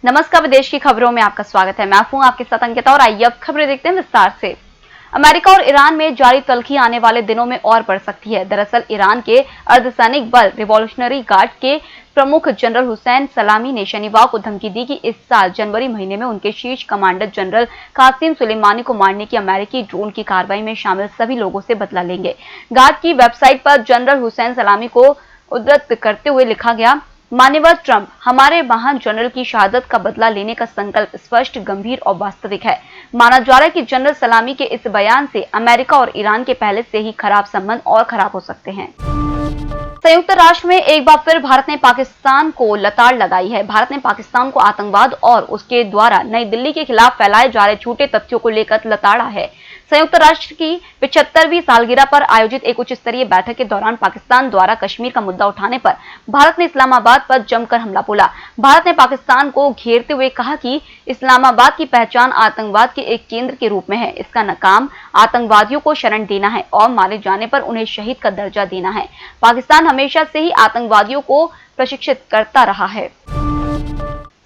नमस्कार, विदेश की खबरों में आपका स्वागत है। मैं हूं आपके साथ अंकिता और आइए अब खबरें देखते हैं विस्तार से। अमेरिका और ईरान में जारी तल्खी आने वाले दिनों में और बढ़ सकती है। दरअसल ईरान के अर्धसैनिक बल रिवॉल्यूशनरी गार्ड के प्रमुख जनरल हुसैन सलामी ने शनिवार को धमकी दी कि इस साल जनवरी महीने में उनके शीर्ष कमांडर जनरल कासिम सुलेमानी को मारने की अमेरिकी ड्रोन की कार्रवाई में शामिल सभी लोगों से बदला लेंगे। गार्ड की वेबसाइट पर जनरल हुसैन सलामी को उद्धृत करते हुए लिखा गया, मान्यवर ट्रंप, हमारे महान जनरल की शहादत का बदला लेने का संकल्प स्पष्ट, गंभीर और वास्तविक है। माना जा रहा है कि जनरल सलामी के इस बयान से अमेरिका और ईरान के पहले से ही खराब संबंध और खराब हो सकते हैं। संयुक्त राष्ट्र में एक बार फिर भारत ने पाकिस्तान को लताड़ लगाई है। भारत ने पाकिस्तान को आतंकवाद और उसके द्वारा नई दिल्ली के खिलाफ फैलाए जा रहे झूठे तथ्यों को लेकर लताड़ा है। संयुक्त राष्ट्र की 75वीं सालगिरह पर आयोजित एक उच्च स्तरीय बैठक के दौरान पाकिस्तान द्वारा कश्मीर का मुद्दा उठाने पर भारत ने इस्लामाबाद पर जमकर हमला बोला। भारत ने पाकिस्तान को घेरते हुए कहा कि इस्लामाबाद की पहचान आतंकवाद के एक केंद्र के रूप में है। इसका काम आतंकवादियों को शरण देना है और मारे जाने पर उन्हें शहीद का दर्जा देना है। पाकिस्तान हमेशा से ही आतंकवादियों को प्रशिक्षित करता रहा है।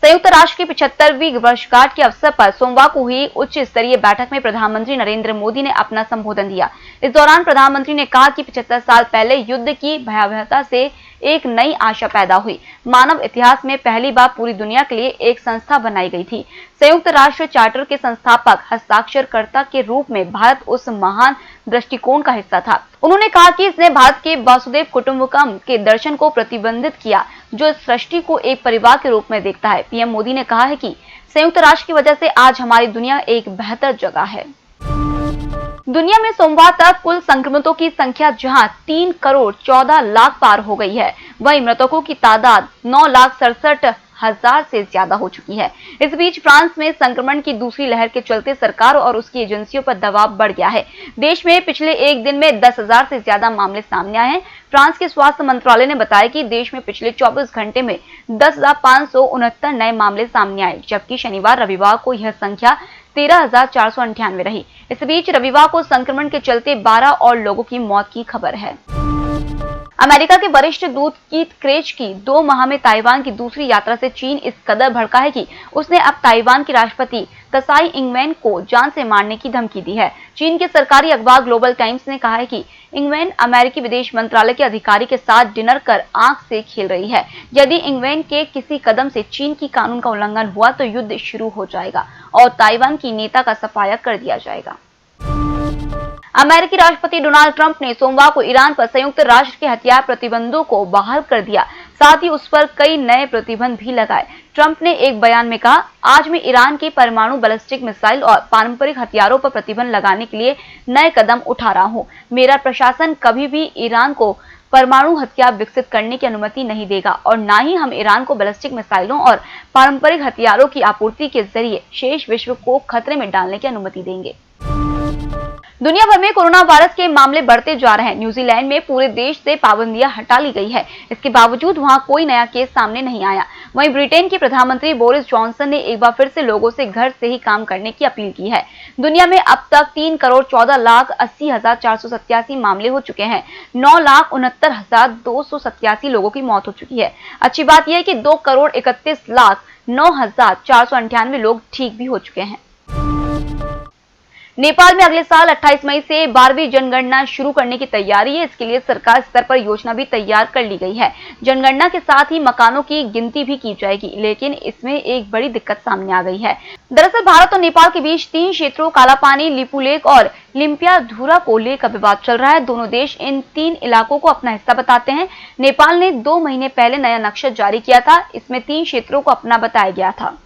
संयुक्त राष्ट्र की 75वीं वर्षगांठ के अवसर पर सोमवार को हुई उच्च स्तरीय बैठक में प्रधानमंत्री नरेंद्र मोदी ने अपना संबोधन दिया। इस दौरान प्रधानमंत्री ने कहा कि 75 साल पहले युद्ध की भयावहता से एक नई आशा पैदा हुई। मानव इतिहास में पहली बार पूरी दुनिया के लिए एक संस्था बनाई गई थी। संयुक्त राष्ट्र चार्टर के संस्थापक हस्ताक्षरकर्ता के रूप में भारत उस महान दृष्टिकोण का हिस्सा था। उन्होंने कहा कि इसने भारत के वसुधैव कुटुंबकम के दर्शन को प्रतिबंधित किया, जो सृष्टि को एक परिवार के रूप में देखता है। पीएम मोदी ने कहा है कि संयुक्त राष्ट्र की वजह से आज हमारी दुनिया एक बेहतर जगह है। दुनिया में सोमवार तक कुल संक्रमितों की संख्या जहां 3 करोड़ 14 लाख पार हो गई है, वहीं मृतकों की तादाद 9,67,000 से ज्यादा हो चुकी है। इस बीच फ्रांस में संक्रमण की दूसरी लहर के चलते सरकार और उसकी एजेंसियों पर दबाव बढ़ गया है। देश में पिछले एक दिन में 10,000 से ज्यादा मामले सामने आए हैं। फ्रांस के स्वास्थ्य मंत्रालय ने बताया कि देश में पिछले 24 घंटे में 10,569 नए मामले सामने आए, जबकि शनिवार रविवार को यह संख्या 13,498 रही। इस बीच रविवार को संक्रमण के चलते 12 और लोगों की मौत की खबर है। अमेरिका के वरिष्ठ दूत कीथ क्रेच की 2 माह में ताइवान की दूसरी यात्रा से चीन इस कदर भड़का है कि उसने अब ताइवान के राष्ट्रपति त्साई इंग-वेन को जान से मारने की धमकी दी है। चीन के सरकारी अखबार ग्लोबल टाइम्स ने कहा है कि इंग-वेन अमेरिकी विदेश मंत्रालय के अधिकारी के साथ डिनर कर आंख से खेल रही है। यदि इंग-वेन के किसी कदम से चीन की कानून का उल्लंघन हुआ तो युद्ध शुरू हो जाएगा और ताइवान की नेता का सफाया कर दिया जाएगा। अमेरिकी राष्ट्रपति डोनाल्ड ट्रंप ने सोमवार को ईरान पर संयुक्त राष्ट्र के हथियार प्रतिबंधों को बहाल कर दिया, साथ ही उस पर कई नए प्रतिबंध भी लगाए। ट्रंप ने एक बयान में कहा, आज मैं ईरान के परमाणु बैलिस्टिक मिसाइल और पारंपरिक हथियारों पर प्रतिबंध लगाने के लिए नए कदम उठा रहा हूं। मेरा प्रशासन कभी भी ईरान को परमाणु हथियार विकसित करने की अनुमति नहीं देगा और न ही हम ईरान को बैलिस्टिक मिसाइलों और पारंपरिक हथियारों की आपूर्ति के जरिए शेष विश्व को खतरे में डालने की अनुमति देंगे। दुनिया भर में कोरोना वायरस के मामले बढ़ते जा रहे हैं। न्यूजीलैंड में पूरे देश से पाबंदियां हटा ली गई है। इसके बावजूद वहां कोई नया केस सामने नहीं आया। वहीं ब्रिटेन के प्रधानमंत्री बोरिस जॉनसन ने एक बार फिर से लोगों से घर से ही काम करने की अपील की है। दुनिया में अब तक 3 करोड़ 14,80,487 मामले हो चुके हैं। 9,69,287 लोगों की मौत हो चुकी है। अच्छी बात यह है कि 2 करोड़ 31,09,498 लोग ठीक भी हो चुके हैं। नेपाल में अगले साल 28 मई से 12वीं जनगणना शुरू करने की तैयारी है। इसके लिए सरकार स्तर पर योजना भी तैयार कर ली गई है। जनगणना के साथ ही मकानों की गिनती भी की जाएगी, लेकिन इसमें एक बड़ी दिक्कत सामने आ गई है। दरअसल भारत और नेपाल के बीच 3 क्षेत्रों कालापानी, लिपुलेख और लिम्पियाधुरा को लेकर विवाद चल रहा है। दोनों देश इन 3 इलाकों को अपना हिस्सा बताते हैं। नेपाल ने 2 महीने पहले नया नक्शा जारी किया था। इसमें 3 क्षेत्रों को अपना बताया गया था।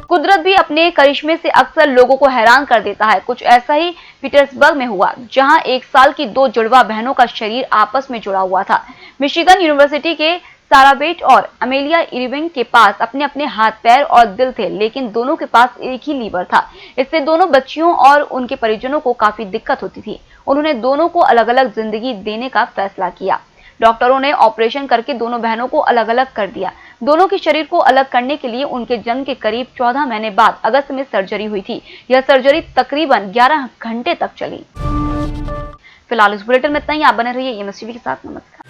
कुदरत भी अपने करिश्मे से अक्सर लोगों को हैरान कर देता है। कुछ ऐसा ही पीटर्सबर्ग में हुआ, जहां 1 साल की 2 जुड़वा बहनों का शरीर आपस में जुड़ा हुआ था। मिशिगन यूनिवर्सिटी के साराबेट और अमेलिया इरविंग के पास अपने अपने हाथ, पैर और दिल थे, लेकिन दोनों के पास एक ही लीवर था। इससे दोनों बच्चियों और उनके परिजनों को काफी दिक्कत होती थी। उन्होंने दोनों को अलग अलग जिंदगी देने का फैसला किया। डॉक्टरों ने ऑपरेशन करके दोनों बहनों को अलग अलग कर दिया। दोनों के शरीर को अलग करने के लिए उनके जन्म के करीब 14 महीने बाद अगस्त में सर्जरी हुई थी। यह सर्जरी तकरीबन 11 घंटे तक चली। फिलहाल इस बुलेटिन में इतना ही। आप बने रहिए एमएस टीवी के साथ। नमस्कार।